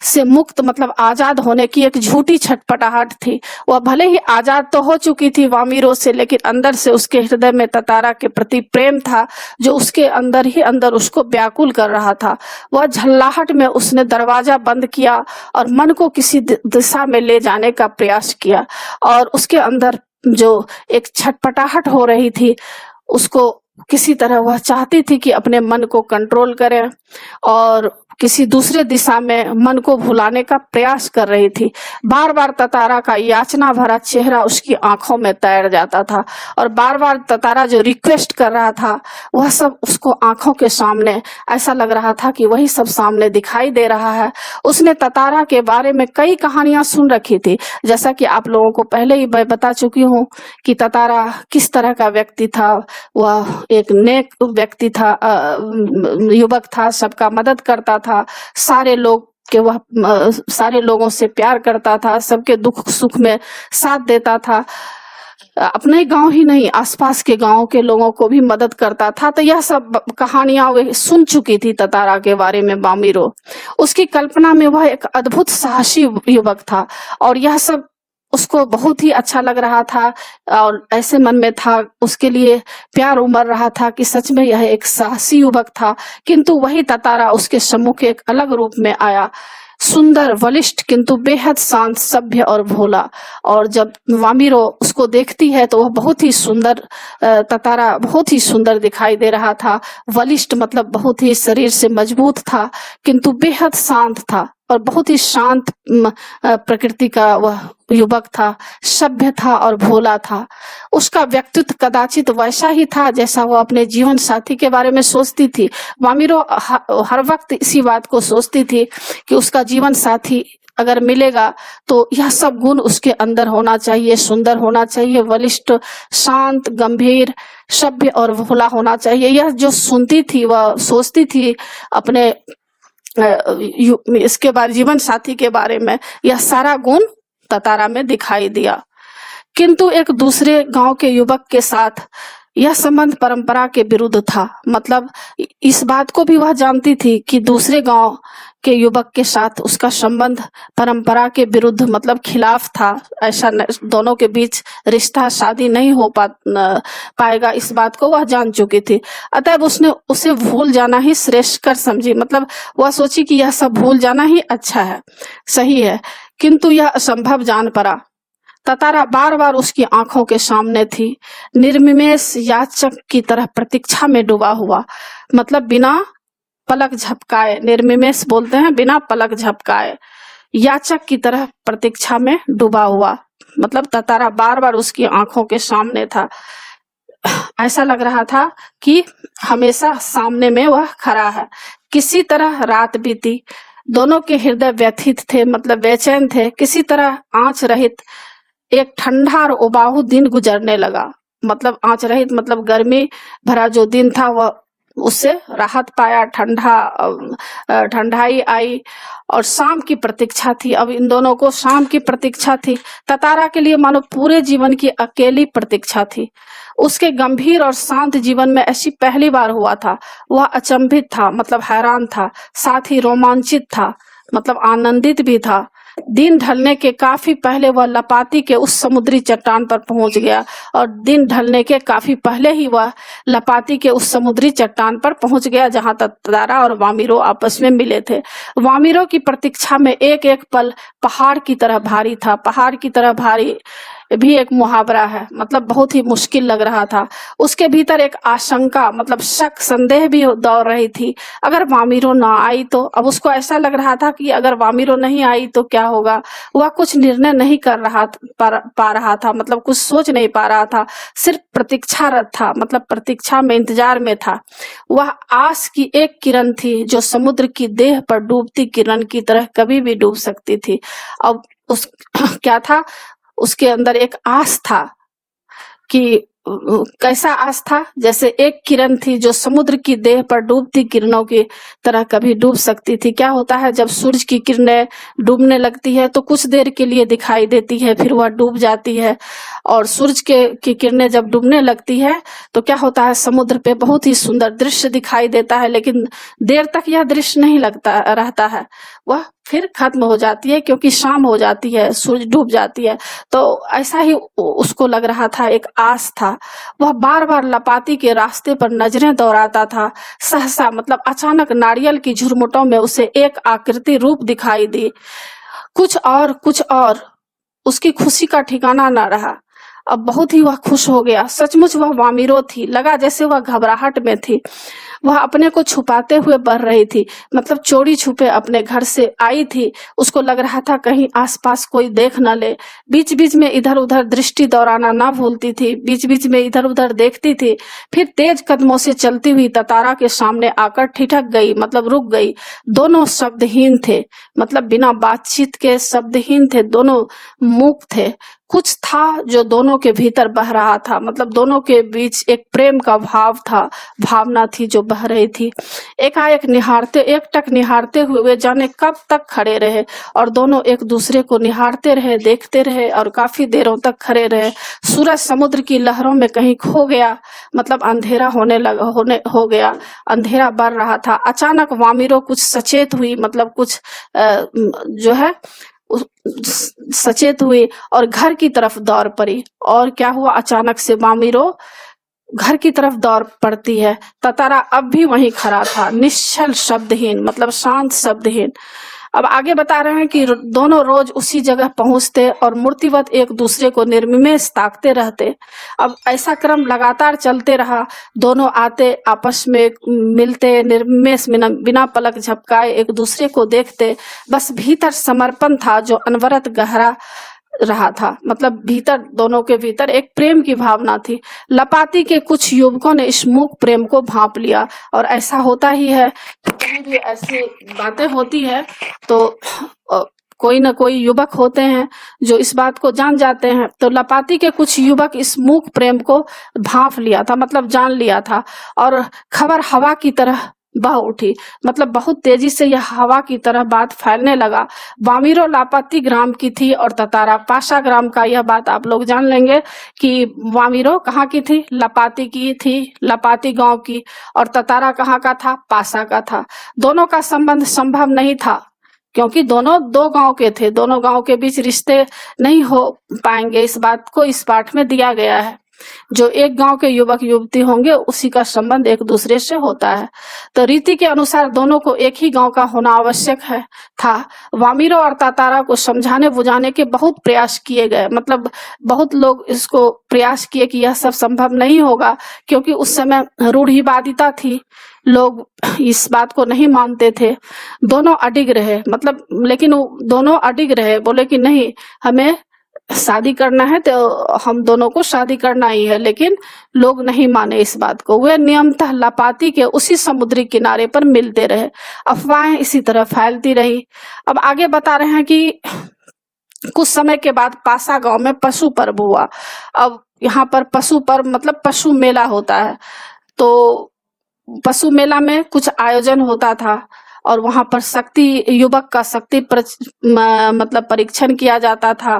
से मुक्त मतलब आजाद होने की एक झूठी छटपटाहट थी। वह भले ही आजाद तो हो चुकी थी वामिरो से, लेकिन अंदर से उसके हृदय में ततारा के प्रति प्रेम था, जो उसके अंदर ही अंदर उसको व्याकुल कर रहा था। वह झल्लाहट में उसने दरवाजा बंद किया और मन को किसी दिशा में ले जाने का प्रयास किया। और उसके अंदर जो एक छटपटाहट हो रही थी, उसको किसी तरह वह चाहती थी कि अपने मन को कंट्रोल करे और किसी दूसरे दिशा में मन को भुलाने का प्रयास कर रही थी। बार बार ततारा का याचना भरा चेहरा उसकी आंखों में तैर जाता था, और बार बार ततारा जो रिक्वेस्ट कर रहा था वह सब उसको आंखों के सामने, ऐसा लग रहा था कि वही सब सामने दिखाई दे रहा है। उसने ततारा के बारे में कई कहानियां सुन रखी थी, जैसा कि आप लोगों को पहले ही मैं बता चुकी हूँ कि ततारा किस तरह का व्यक्ति था। वह एक नेक व्यक्ति था, युवक था, सबका मदद करता था, सारे लोग कि वह सारे लोगों से प्यार करता था, सबके दुख सुख में साथ देता था, अपने गांव ही नहीं आसपास के गांव के लोगों को भी मदद करता था। तो यह सब कहानियां वे सुन चुकी थी ततारा के बारे में वामिरो। उसकी कल्पना में वह एक अद्भुत साहसी युवक था, और यह सब उसको बहुत ही अच्छा लग रहा था, और ऐसे मन में था, उसके लिए प्यार उमड़ रहा था कि सच में यह एक साहसी युवक था। किंतु वही ततारा उसके सम्मुख एक अलग रूप में आया, सुंदर, बलिष्ठ, किंतु बेहद शांत, सभ्य और भोला। और जब वामिरो उसको देखती है तो वह बहुत ही सुंदर, ततारा बहुत ही सुंदर दिखाई दे रहा था। बलिष्ठ मतलब बहुत ही शरीर से मजबूत था, किंतु बेहद शांत था, और बहुत ही शांत प्रकृति का वह युवक था, सभ्य था और भोला था। उसका व्यक्तित्व कदाचित वैसा ही था जैसा वो अपने जीवन साथी के बारे में सोचती थी। वामिरो हर वक्त इसी बात को सोचती थी कि उसका जीवन साथी अगर मिलेगा तो यह सब गुण उसके अंदर होना चाहिए, सुंदर होना चाहिए, बलिष्ठ, शांत, गंभीर, सभ्य और भोला होना चाहिए। यह जो सुनती थी, वह सोचती थी अपने इसके बारे, जीवन साथी के बारे में, यह सारा गुण ततारा में दिखाई दिया। किंतु एक दूसरे गांव के युवक के साथ यह संबंध परंपरा के विरुद्ध था। मतलब इस बात को भी वह जानती थी कि दूसरे गांव के युवक के साथ उसका संबंध परंपरा के विरुद्ध, मतलब खिलाफ था। ऐसा दोनों के बीच रिश्ता, शादी नहीं हो पाएगा, इस बात को वह जान चुकी थी। अतः उसने उसे भूल जाना ही श्रेष्ठ कर समझी। मतलब वह सोची कि यह सब भूल जाना ही अच्छा है, सही है। किंतु यह असंभव जान पड़ा। ततारा बार बार उसकी आंखों के सामने थी, निर्निमेष याचक की तरह प्रतीक्षा में डूबा हुआ, मतलब बिना पलक झपकाए, निर्निमेष बोलते हैं बिना पलक झपकाए, याचक की तरह प्रतीक्षा में डूबा हुआ। मतलब ततारा बार बार उसकी आंखों के सामने था, ऐसा लग रहा था कि हमेशा सामने में वह खड़ा है। किसी तरह रात बीती, दोनों के हृदय व्यथित थे, मतलब बेचैन थे। किसी तरह आंच रहित एक ठंडा और उबाऊ दिन गुजरने लगा। मतलब आंच रहित मतलब गर्मी भरा जो दिन था वह उससे राहत पाया, ठंडाई आई और शाम की प्रतीक्षा थी। अब इन दोनों को शाम की प्रतीक्षा थी। ततारा के लिए मानो पूरे जीवन की अकेली प्रतीक्षा थी। उसके गंभीर और शांत जीवन में ऐसी पहली बार हुआ था। वह अचंभित था, मतलब हैरान था, साथ ही रोमांचित था, मतलब आनंदित भी था। दिन ढलने के काफी पहले वह लपाती के उस समुद्री चट्टान पर पहुंच गया और दिन ढलने के काफी पहले ही वह लपाती के उस समुद्री चट्टान पर पहुंच गया जहां ततारा और वामिरो आपस में मिले थे। वामिरो की प्रतीक्षा में एक एक पल पहाड़ की तरह भारी था। पहाड़ की तरह भारी भी एक मुहावरा है, मतलब बहुत ही मुश्किल लग रहा था। उसके भीतर एक आशंका, मतलब शक, संदेह भी दौड़ रही थी। अगर वामिरो ना आई तो? अब उसको ऐसा लग रहा था कि अगर वामिरो नहीं आई तो क्या होगा। वह कुछ निर्णय नहीं कर रहा पा रहा था, मतलब कुछ सोच नहीं पा रहा था। सिर्फ प्रतीक्षारत था, मतलब प्रतीक्षा में, इंतजार में था। वह आस की एक किरण थी जो समुद्र की देह पर डूबती किरण की तरह कभी भी डूब सकती थी। अब उस क्या था उसके अंदर? एक आस था कि कैसा आस था? जैसे एक किरण थी जो समुद्र की देह पर डूबती किरणों की तरह कभी डूब सकती थी। क्या होता है जब सूरज की किरणें डूबने लगती है तो कुछ देर के लिए दिखाई देती है, फिर वह डूब जाती है। और सूरज की किरणें जब डूबने लगती है तो क्या होता है, समुद्र पे बहुत ही सुंदर दृश्य दिखाई देता है, लेकिन देर तक यह दृश्य नहीं लगता रहता है, वह फिर खत्म हो जाती है क्योंकि शाम हो जाती है, सूरज डूब जाती है। तो ऐसा ही उसको लग रहा था, एक आस था। वह बार बार लपाती के रास्ते पर नजरें दौड़ाता था। सहसा, मतलब अचानक, नारियल की झुरमुटों में उसे एक आकृति रूप दिखाई दी। कुछ और उसकी खुशी का ठिकाना न रहा। अब बहुत ही वह खुश हो गया। सचमुच वह वामिरो थी। लगा जैसे वह घबराहट में थी। वह अपने को छुपाते हुए बढ़ रही थी, मतलब चोरी छुपे अपने घर से आई थी। उसको लग रहा था कहीं आसपास कोई देख न ले। बीच बीच में इधर उधर दृष्टि दौड़ाना ना भूलती थी, बीच बीच में इधर उधर देखती थी। फिर तेज कदमों से चलती हुई ततारा के सामने आकर ठिठक गई, मतलब रुक गई। दोनों शब्दहीन थे, मतलब बिना बातचीत के शब्दहीन थे, दोनों मूक थे। कुछ था जो दोनों के भीतर बह रहा था, मतलब दोनों के बीच एक प्रेम का भाव था, भावना थी जो बह रही थी। एकटक निहारते हुए वे जाने कब तक खड़े रहे और दोनों एक दूसरे को निहारते रहे, देखते रहे और काफी देरों तक खड़े रहे। सूरज समुद्र की लहरों में कहीं खो गया, मतलब अंधेरा हो गया, अंधेरा बढ़ रहा था। अचानक वामिरो कुछ सचेत हुई, मतलब कुछ जो है सचेत हुई और घर की तरफ दौड़ पड़ी। और क्या हुआ, अचानक से वामिरो घर की तरफ दौड़ पड़ती है। ततारा अब भी वहीं खड़ा था, निश्चल, शब्दहीन, मतलब शांत, शब्दहीन। अब आगे बता रहे हैं कि दोनों रोज उसी जगह पहुंचते और मूर्तिवत एक दूसरे को निर्निमेष ताकते रहते। अब ऐसा क्रम लगातार चलते रहा। दोनों आते, आपस में मिलते, निर्निमेष, बिना पलक झपकाए एक दूसरे को देखते। बस भीतर समर्पण था जो अनवरत गहरा रहा था, मतलब भीतर, दोनों के भीतर एक प्रेम की भावना थी। लपाती के कुछ युवकों ने इस मूक प्रेम को भांप लिया। और ऐसा होता ही है, कहीं भी ऐसी बातें होती है तो कोई ना कोई युवक होते हैं जो इस बात को जान जाते हैं। तो लपाती के कुछ युवक इस मूक प्रेम को भांप लिया था, मतलब जान लिया था। और खबर हवा की तरह बह उठी, मतलब बहुत तेजी से यह हवा की तरह बात फैलने लगा। वामिरो लापाती ग्राम की थी और ततारा पाशा ग्राम का। यह बात आप लोग जान लेंगे कि वामिरो कहाँ की थी, लपाती की थी, लपाती गांव की। और ततारा कहाँ का था, पासा का था। दोनों का संबंध संभव नहीं था क्योंकि दोनों दो गांव के थे। दोनों गांव के बीच रिश्ते नहीं हो पाएंगे। इस बात को इस पाठ में दिया गया है। जो एक गांव के युवक युवती होंगे उसी का संबंध एक दूसरे से होता है। तो रीति के अनुसार दोनों को एक ही गांव का होना आवश्यक था। वामिरो और ततारा को समझाने बुझाने के बहुत प्रयास किए गए, मतलब बहुत लोग इसको प्रयास किए कि यह सब संभव नहीं होगा क्योंकि उस समय रूढ़िवादिता थी, लोग इस बात को नहीं मानते थे। दोनों अडिग रहे, मतलब लेकिन दोनों अडिग रहे, बोले कि नहीं, हमें शादी करना है तो हम दोनों को शादी करना ही है। लेकिन लोग नहीं माने इस बात को। वे नियमतः लपाती के उसी समुद्री किनारे पर मिलते रहे। अफवाहें इसी तरह फैलती रही। अब आगे बता रहे हैं कि कुछ समय के बाद पासा गांव में पशु पर्व हुआ। अब यहाँ पर पशु पर्व मतलब पशु मेला होता है। तो पशु मेला में कुछ आयोजन होता था और वहां पर शक्ति युवक का मतलब परीक्षण किया जाता था।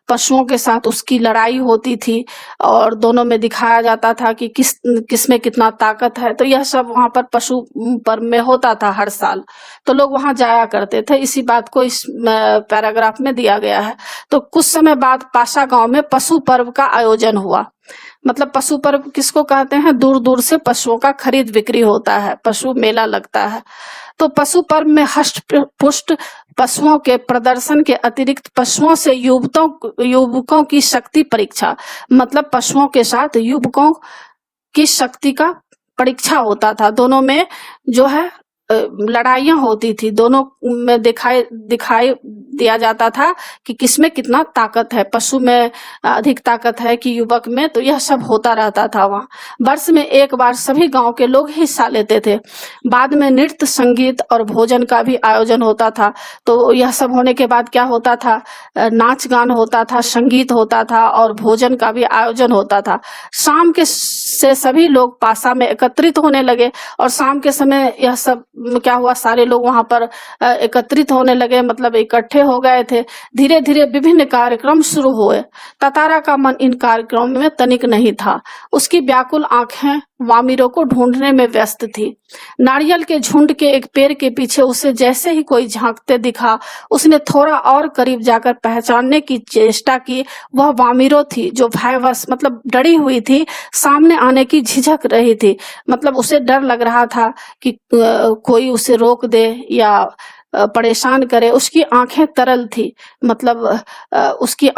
पशुओं के साथ उसकी लड़ाई होती थी और दोनों में दिखाया जाता था कि किस में कितना ताकत है। तो यह सब वहां पर पशु पर में होता था हर साल, तो लोग वहां जाया करते थे। इसी बात को इस पैराग्राफ में दिया गया है। तो कुछ समय बाद पाशा गांव में पशु पर्व का आयोजन हुआ। मतलब पशु पर्व किसको कहते हैं? दूर दूर से पशुओं का खरीद बिक्री होता है, पशु मेला लगता है। तो पशु पर्व में हष्ट पुष्ट पशुओं के प्रदर्शन के अतिरिक्त पशुओं से युवकों की शक्ति परीक्षा, मतलब पशुओं के साथ युवकों की शक्ति का परीक्षा होता था। दोनों में जो है लड़ाइयां होती थी, दोनों में दिखाई दिया जाता था कि किसमें कितना ताकत है, पशु में अधिक ताकत है कि युवक में। तो यह सब होता रहता था वहाँ। वर्ष में एक बार सभी गांव के लोग हिस्सा लेते थे। बाद में नृत्य, संगीत और भोजन का भी आयोजन होता था। तो यह सब होने के बाद क्या होता था? नाच गान होता था, संगीत होता था और भोजन का भी आयोजन होता था। शाम के से सभी लोग पासा में एकत्रित होने लगे और शाम के समय यह सब क्या हुआ? सारे लोग वहां पर एकत्रित होने लगे, मतलब इकट्ठे हो गए थे। धीरे धीरे विभिन्न कार्यक्रम शुरू हुए। ततारा का मन इन कार्यक्रमों में तनिक नहीं था। उसकी व्याकुल आंखें वामिरों को ढूंढने में व्यस्त थी। नारियल के झुंड के एक पेड़ के पीछे उसे जैसे ही कोई झांकते दिखा, उसने थोड़ा और करीब जाकर पहचानने की चेष्टा की। वह वामिरो थी जो भयवश, मतलब डरी हुई थी, सामने आने की झिझक रही थी। मतलब उसे डर लग रहा था कि कोई उसे रोक दे या परेशान करे। उसकी आंखें तरल थी, मतलब उसकी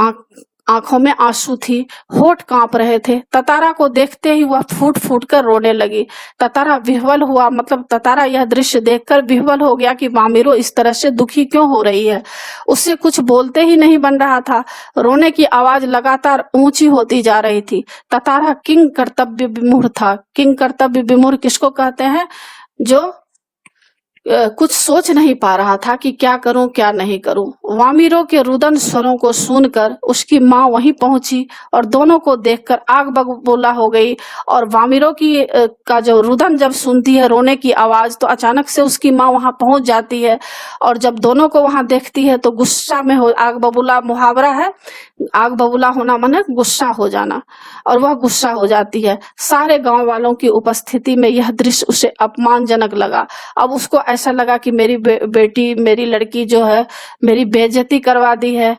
आंखों में आंसू थी, होठ कांप रहे थे। ततारा को देखते ही वह फूट फूट कर रोने लगी। ततारा विह्वल हुआ, मतलब ततारा यह दृश्य देखकर विह्वल हो गया कि वामिरो इस तरह से दुखी क्यों हो रही है। उससे कुछ बोलते ही नहीं बन रहा था। रोने की आवाज लगातार ऊंची होती जा रही थी। ततारा किंग कर्तव्य विमूढ़ था। किंग कर्तव्य विमूढ़ किसको कहते हैं? जो कुछ सोच नहीं पा रहा था कि क्या करूं क्या नहीं करूं। वामिरो के रुदन स्वरों को सुनकर उसकी माँ वहीं पहुंची और दोनों को देखकर आग बबूला हो गई। और वामिरो की का जो रुदन जब सुनती है, रोने की आवाज, तो अचानक से उसकी माँ वहां पहुंच जाती है और जब दोनों को वहां देखती है तो गुस्सा में हो, आग बबूला मुहावरा है, आग बबूला होना माने गुस्सा हो जाना, और वह गुस्सा हो जाती है। सारे गांव वालों की उपस्थिति में यह दृश्य उसे अपमानजनक लगा। अब उसको ऐसा लगा कि मेरी बेटी, मेरी लड़की जो है मेरी बेइज्जती करवा दी है।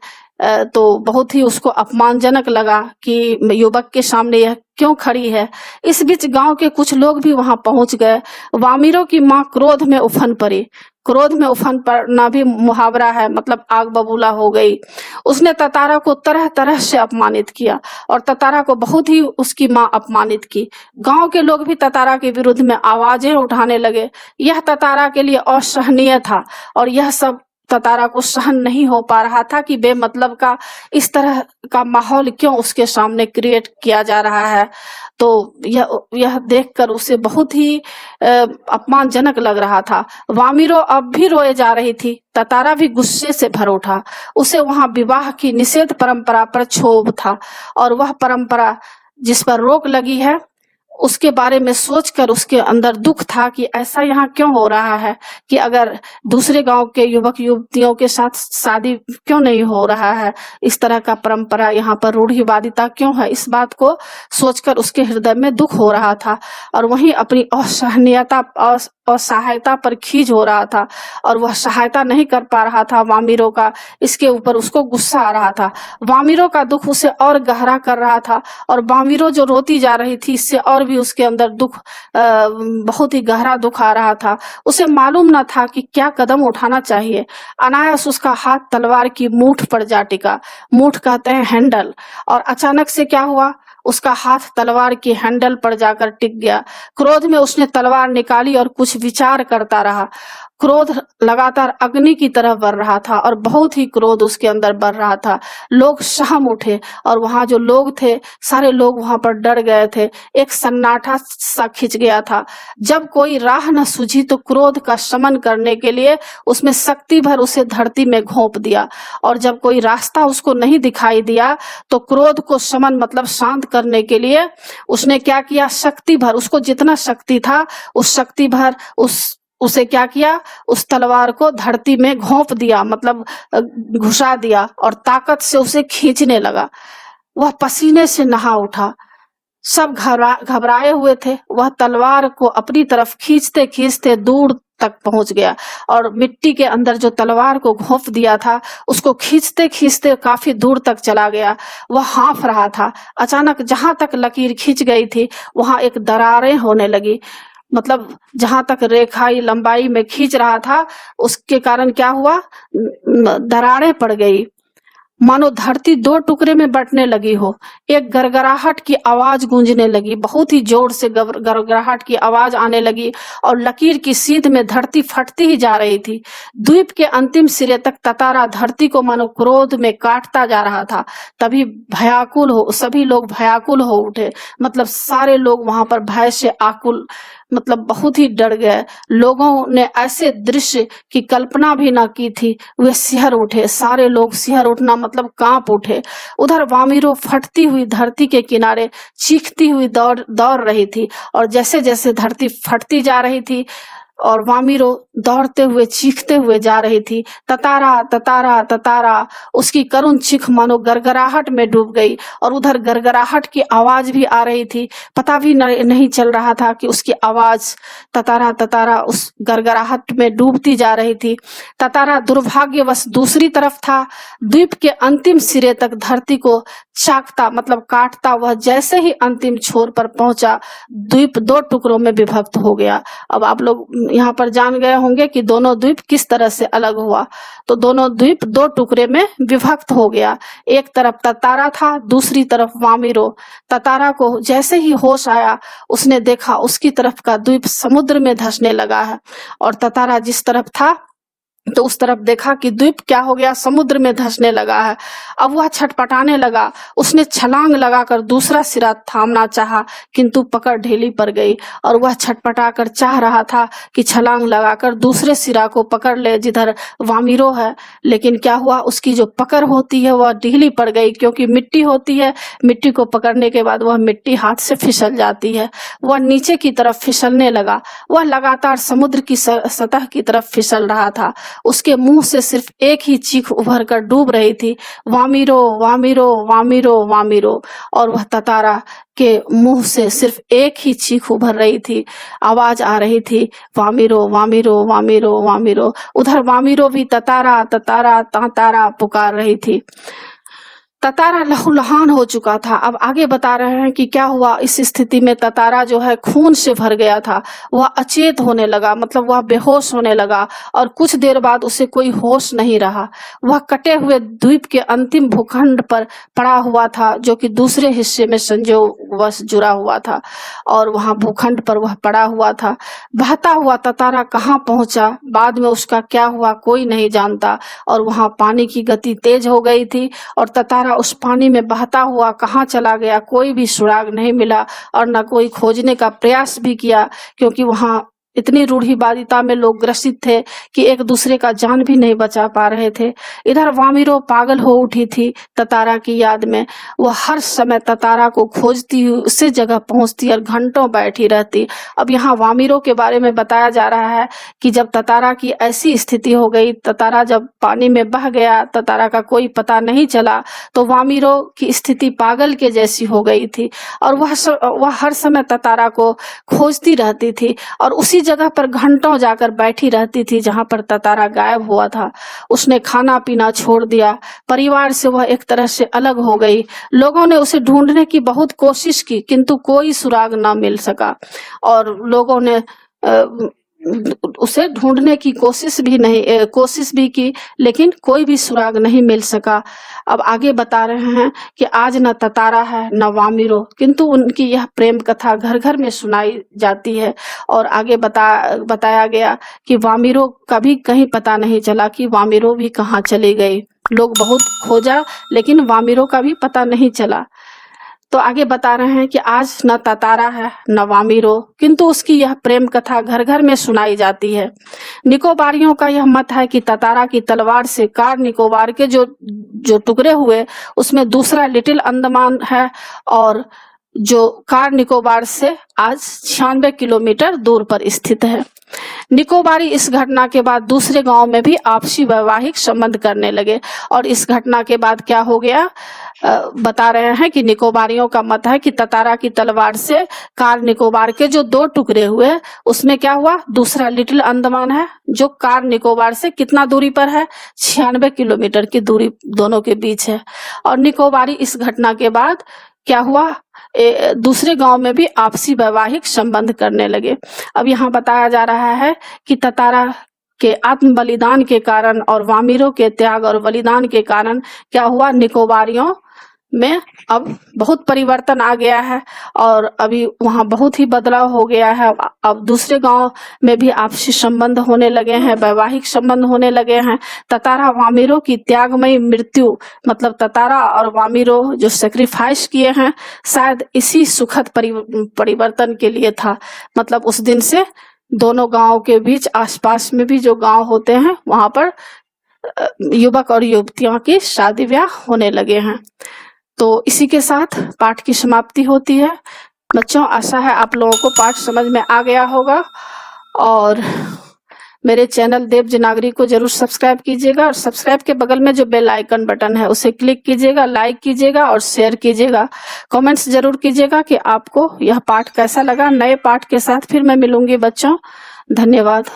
तो बहुत ही उसको अपमानजनक लगा कि युवक के सामने यह क्यों खड़ी है। इस बीच गांव के कुछ लोग भी वहां पहुंच गए। वामिरो की मां क्रोध में उफन पड़ी। क्रोध में उफन पड़ना भी मुहावरा है, मतलब आग बबूला हो गई। उसने ततारा को तरह तरह से अपमानित किया और ततारा को बहुत ही उसकी मां अपमानित की। गांव के लोग भी ततारा के विरुद्ध में आवाजें उठाने लगे। यह ततारा के लिए असहनीय था और यह सब ततारा को सहन नहीं हो पा रहा था कि बेमतलब का इस तरह का माहौल क्यों उसके सामने क्रिएट किया जा रहा है। तो यह देखकर उसे बहुत ही अपमानजनक लग रहा था। वामिरो अब भी रोए जा रही थी। ततारा भी गुस्से से भर उठा। उसे वहां विवाह की निषेध परंपरा पर क्षोभ था और वह परंपरा जिस पर रोक लगी है उसके बारे में सोचकर उसके अंदर दुख था कि ऐसा यहाँ क्यों हो रहा है, कि अगर दूसरे गांव के युवक युवतियों के साथ शादी क्यों नहीं हो रहा है, इस तरह का परंपरा यहाँ पर रूढ़िवादिता क्यों है। इस बात को सोचकर उसके हृदय में दुख हो रहा था और वहीं अपनी असहनीयता असहायता पर खींच हो रहा था और वह सहायता नहीं कर पा रहा था वामिरो का। इसके ऊपर उसको गुस्सा आ रहा था। वामिरो का दुख उसे और गहरा कर रहा था और वामिरो जो रोती जा रही थी, इससे और भी उसके अंदर दुख, बहुत ही गहरा दुख आ रहा था। उसे मालूम न था कि क्या कदम उठाना चाहिए। अनायास उसका हाथ तलवार की मूठ पर जा टिका। मूठ कहते हैं हैंडल। और अचानक से क्या हुआ? उसका हाथ तलवार के हैंडल पर जाकर टिक गया। क्रोध में उसने तलवार निकाली और कुछ विचार करता रहा। क्रोध लगातार अग्नि की तरह बढ़ रहा था और बहुत ही क्रोध उसके अंदर बढ़ रहा था। लोग सहम उठे और वहां जो लोग थे सारे लोग वहां पर डर गए थे। एक सन्नाटा सा खिंच गया था। जब कोई राह न सूझी तो क्रोध का शमन करने के लिए उसमें शक्ति भर उसे धरती में घोंप दिया, और जब कोई रास्ता उसको नहीं दिखाई दिया तो क्रोध को शमन मतलब शांत करने के लिए उसने क्या किया, शक्ति भर, उसको जितना शक्ति था उस शक्ति भर उसे क्या किया, उस तलवार को धरती में घोंप दिया, मतलब घुसा दिया और ताकत से उसे खींचने लगा। वह पसीने से नहा उठा। सब घबराए हुए थे। वह तलवार को अपनी तरफ खींचते खींचते दूर तक पहुंच गया और मिट्टी के अंदर जो तलवार को घोंप दिया था उसको खींचते खींचते काफी दूर तक चला गया। वह हाँफ रहा था। अचानक जहां तक लकीर खींच गई थी वहां एक दरारें होने लगी, मतलब जहां तक रेखाई लंबाई में खींच रहा था उसके कारण क्या हुआ, दरारें पड़ गई, मानो धरती दो टुकड़े में बंटने लगी हो। एक गरगराहट की आवाज गूंजने लगी, बहुत ही जोर से गरगराहट की आवाज आने लगी और लकीर की सीध में धरती फटती ही जा रही थी। द्वीप के अंतिम सिरे तक ततारा धरती को मानो क्रोध में काटता जा रहा था। तभी सभी लोग भयाकुल हो उठे, मतलब सारे लोग वहां पर भय से आकुल, मतलब बहुत ही डर गए। लोगों ने ऐसे दृश्य की कल्पना भी ना की थी। वे सिहर उठे, सारे लोग सिहर उठना मतलब कांप उठे। उधर वामिरो फटती हुई धरती के किनारे चीखती हुई दौड़ रही थी, और जैसे जैसे धरती फटती जा रही थी और वामिरो दौड़ते हुए चीखते हुए जा रही थी, ततारा ततारा ततारा, उसकी करुण चीख मानो गरगराहट में डूब गई। और उधर गरगराहट की आवाज भी आ रही थी, पता भी नहीं चल रहा था कि उसकी आवाज ततारा ततारा उस गरगराहट में डूबती जा रही थी। ततारा दुर्भाग्यवश दूसरी तरफ था। द्वीप के अंतिम सिरे तक धरती को चाकता मतलब काटता वह जैसे ही अंतिम छोर पर पहुंचा, द्वीप दो टुकड़ों में विभक्त हो गया। अब आप लोग यहाँ पर जान गए होंगे कि दोनों द्वीप किस तरह से अलग हुआ। तो दोनों द्वीप दो टुकड़े में विभक्त हो गया। एक तरफ ततारा था, दूसरी तरफ वामिरो। ततारा को जैसे ही होश आया उसने देखा उसकी तरफ का द्वीप समुद्र में धंसने लगा है, और ततारा जिस तरफ था तो उस तरफ देखा कि द्वीप क्या हो गया, समुद्र में धंसने लगा है। अब वह छटपटाने लगा। उसने छलांग लगाकर दूसरा सिरा थामना चाहा, किंतु पकड़ ढीली पड़ गई, और वह छटपटाकर चाह रहा था कि छलांग लगाकर दूसरे सिरा को पकड़ ले जिधर वामिरो है, लेकिन क्या हुआ, उसकी जो पकड़ होती है वह ढीली पड़ गई, क्योंकि मिट्टी होती है, मिट्टी को पकड़ने के बाद वह मिट्टी हाथ से फिसल जाती है। वह नीचे की तरफ फिसलने लगा। वह लगातार समुद्र की सतह की तरफ फिसल रहा था। उसके मुंह से सिर्फ एक ही चीख उभर कर डूब रही थी, वामिरो वामिरो वामिरो वामिरो। और वह ततारा के मुंह से सिर्फ एक ही चीख उभर रही थी, आवाज आ रही थी, वामिरो वामिरो वामिरो वामिरो। उधर वामिरो भी ततारा ततारा तातारा पुकार रही थी। ततारा लहूलुहान हो चुका था। अब आगे बता रहे हैं कि क्या हुआ। इस स्थिति में ततारा जो है खून से भर गया था। वह अचेत होने लगा, मतलब वह बेहोश होने लगा, और कुछ देर बाद उसे कोई होश नहीं रहा। वह कटे हुए द्वीप के अंतिम भूखंड पर पड़ा हुआ था, जो कि दूसरे हिस्से में संयोगवश जुड़ा हुआ था, और वहां भूखंड पर वह पड़ा हुआ था। बहता हुआ ततारा कहाँ पहुंचा, बाद में उसका क्या हुआ कोई नहीं जानता। और वहां पानी की गति तेज हो गई थी, और ततारा उस पानी में बहता हुआ कहाँ चला गया कोई भी सुराग नहीं मिला, और न कोई खोजने का प्रयास भी किया, क्योंकि वहां इतनी रूढ़िवादिता में लोग ग्रसित थे कि एक दूसरे का जान भी नहीं बचा पा रहे थे। इधर वामिरो पागल हो उठी थी ततारा की याद में। वह हर समय ततारा को खोजती हुई उसी जगह पहुंचती और घंटों बैठी रहती। अब यहाँ वामिरो के बारे में बताया जा रहा है कि जब ततारा की ऐसी स्थिति हो गई, ततारा जब पानी में बह गया, ततारा का कोई पता नहीं चला, तो वामिरो की स्थिति पागल के जैसी हो गई थी, और वह हर समय ततारा को खोजती रहती थी और उसी जगह पर घंटों जाकर बैठी रहती थी जहां पर ततारा गायब हुआ था। उसने खाना पीना छोड़ दिया, परिवार से वह एक तरह से अलग हो गई। लोगों ने उसे ढूंढने की बहुत कोशिश की, किंतु कोई सुराग न मिल सका, और लोगों ने उसे ढूंढने की कोशिश भी की, लेकिन कोई भी सुराग नहीं मिल सका। अब आगे बता रहे हैं कि आज न ततारा है न वामिरो, किंतु उनकी यह प्रेम कथा घर घर में सुनाई जाती है। और आगे बताया गया कि वामिरो का भी कहीं पता नहीं चला कि वामिरो भी कहाँ चली गई। लोग बहुत खोजा, लेकिन वामिरो का भी पता नहीं चला। तो आगे बता रहे हैं कि आज न ततारा है न वामिरो, किंतु उसकी यह प्रेम कथा घर घर में सुनाई जाती है। निकोबारियों का यह मत है कि ततारा की तलवार से कार निकोबार के जो टुकड़े हुए, उसमें दूसरा लिटिल अंडमान है, और जो कार निकोबार से आज 96 किलोमीटर दूर पर स्थित है। निकोबारी इस घटना के बाद दूसरे गांव में भी आपसी वैवाहिक संबंध करने लगे। और इस घटना के बाद क्या हो गया, बता रहे हैं कि निकोबारियों का मत है कि ततारा की तलवार से कार निकोबार के जो 2 टुकड़े हुए, उसमें क्या हुआ, दूसरा लिटिल अंडमान है जो कार निकोबार से कितना दूरी पर है, 96 किलोमीटर की दूरी दोनों के बीच है। और निकोबारी इस घटना के बाद क्या हुआ, दूसरे गांव में भी आपसी वैवाहिक संबंध करने लगे। अब यहाँ बताया जा रहा है कि ततारा के आत्म बलिदान के कारण और वामिरो के त्याग और बलिदान के कारण क्या हुआ, निकोबारियों में अब बहुत परिवर्तन आ गया है, और अभी वहाँ बहुत ही बदलाव हो गया है। अब दूसरे गांव में भी आपसी संबंध होने लगे हैं, वैवाहिक संबंध होने लगे हैं। ततारा वामिरो की त्यागमयी मृत्यु, मतलब ततारा और वामिरो जो सेक्रीफाइस किए हैं, शायद इसी सुखद परिवर्तन के लिए था। मतलब उस दिन से दोनों गांव के बीच, आसपास में भी जो गांव होते हैं, वहां पर युवक और युवतियों की शादी ब्याह होने लगे हैं। तो इसी के साथ पाठ की समाप्ति होती है। बच्चों, आशा है आप लोगों को पाठ समझ में आ गया होगा, और मेरे चैनल देवजी नागरी को जरूर सब्सक्राइब कीजिएगा, और सब्सक्राइब के बगल में जो बेल आइकन बटन है उसे क्लिक कीजिएगा, लाइक कीजिएगा और शेयर कीजिएगा। कमेंट्स जरूर कीजिएगा कि आपको यह पाठ कैसा लगा। नए पाठ के साथ फिर मैं मिलूंगी बच्चों। धन्यवाद।